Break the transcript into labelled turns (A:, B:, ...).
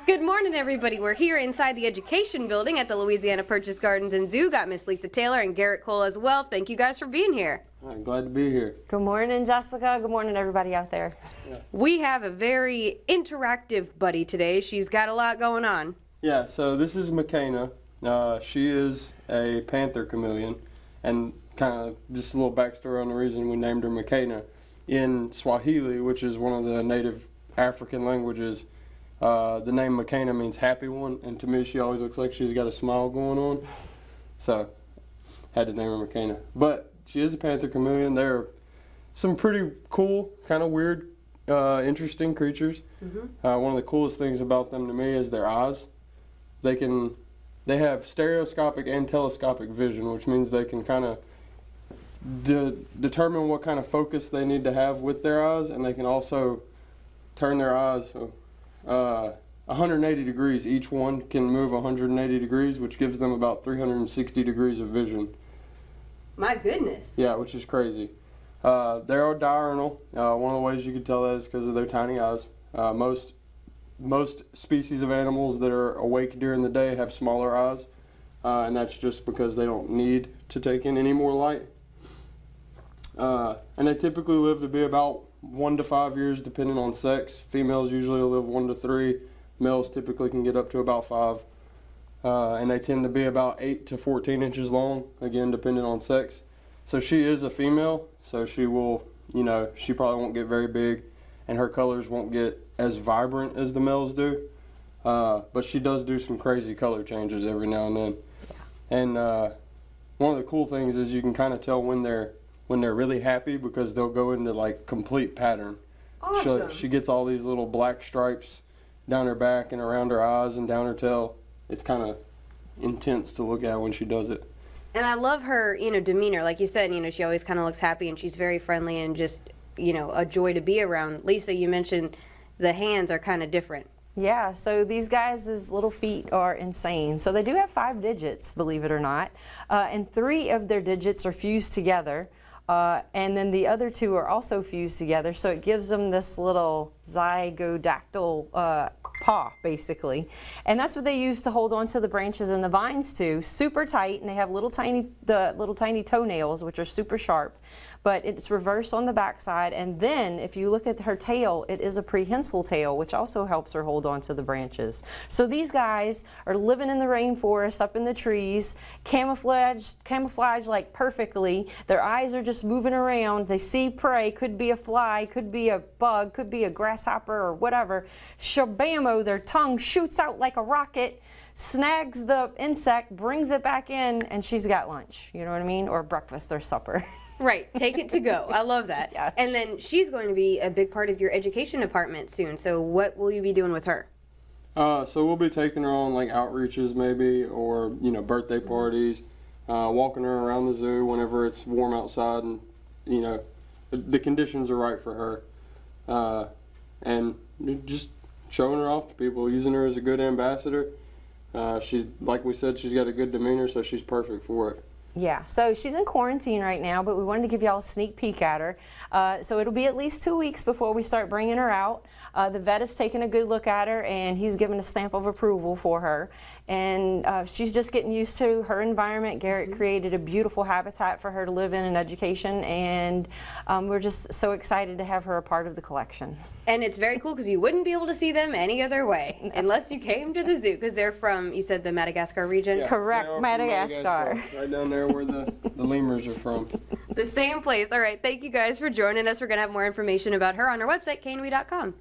A: Good morning, everybody. We're here inside the Education Building at the Louisiana Purchase Gardens and Zoo. Got Miss Lisa Taylor and Garrett Cole as well. Thank you guys for being here.
B: I'm glad to be here.
C: Good morning, Jessica. Good morning, everybody out there.
B: Yeah.
A: We have a very interactive buddy today. She's got a lot going on.
B: Yeah, so this is Makena. She is a Panther Chameleon, and kind of just a little backstory on the reason we named her Makena. In Swahili, which is one of the native African languages, the name Makena means happy one, and to me she always looks like she's got a smile going on, so had to name her Makena. But she is a Panther Chameleon. They're some pretty cool, kind of weird, interesting creatures. One of the coolest things about them to me is their eyes. They have stereoscopic and telescopic vision, which means they can kind of determine what kind of focus they need to have with their eyes, and they can also turn their eyes 180 degrees. Each one can move 180 degrees, which gives them about 360 degrees of vision.
A: My goodness.
B: Yeah, which is crazy. They are diurnal. One of the ways you can tell that is because of their tiny eyes. Most species of animals that are awake during the day have smaller eyes, and that's just because they don't need to take in any more light. And they typically live to be about 1 to 5 years, depending on sex. Females usually live 1 to 3. Males typically can get up to about 5. And they tend to be about 8 to 14 inches long, again, depending on sex. So she is a female, so she will, she probably won't get very big, and her colors won't get as vibrant as the males do. But she does do some crazy color changes every now and then. And one of the cool things is you can kind of tell when they're really happy, because they'll go into like complete pattern.
A: Awesome.
B: She gets all these little black stripes down her back and around her eyes and down her tail. It's kind of intense to look at when she does it.
A: And I love her, demeanor. Like you said, she always kind of looks happy, and she's very friendly and just, a joy to be around. Lisa, you mentioned the hands are kind of different.
C: Yeah, so these guys' little feet are insane. So they do have 5 digits, believe it or not, and 3 of their digits are fused together. And then the other 2 are also fused together, so it gives them this little zygodactyl paw, basically. And that's what they use to hold onto the branches and the vines too. Super tight, and they have little tiny toenails, which are super sharp. But it's reversed on the backside, and then if you look at her tail, it is a prehensile tail, which also helps her hold onto the branches. So these guys are living in the rainforest, up in the trees, camouflage like perfectly. Their eyes are just moving around. They see prey, could be a fly, could be a bug, could be a grasshopper or whatever. Shabamo, their tongue shoots out like a rocket, snags the insect, brings it back in, and she's got lunch. You know what I mean? Or breakfast or supper.
A: Right, take it to go. I love that.
C: Yes.
A: And then she's going to be a big part of your education department soon. So what will you be doing with her?
B: So we'll be taking her on like outreaches maybe, or birthday parties, walking her around the zoo whenever it's warm outside, and the conditions are right for her, and just showing her off to people, using her as a good ambassador. She's, like we said, she's got a good demeanor, so she's perfect for it.
C: Yeah, so she's in quarantine right now, but we wanted to give y'all a sneak peek at her. So it'll be at least 2 weeks before we start bringing her out. The vet is taking a good look at her, and he's given a stamp of approval for her. And she's just getting used to her environment. Garrett created a beautiful habitat for her to live in education, and we're just so excited to have her a part of the collection.
A: And it's very cool because you wouldn't be able to see them any other way unless you came to the zoo, because they're from, you said, the Madagascar region?
B: Yeah,
C: Correct,
B: they are from
C: Madagascar.
B: Right down there where the lemurs are from.
A: The same place. All right, thank you guys for joining us. We're going to have more information about her on our website, knwe.com.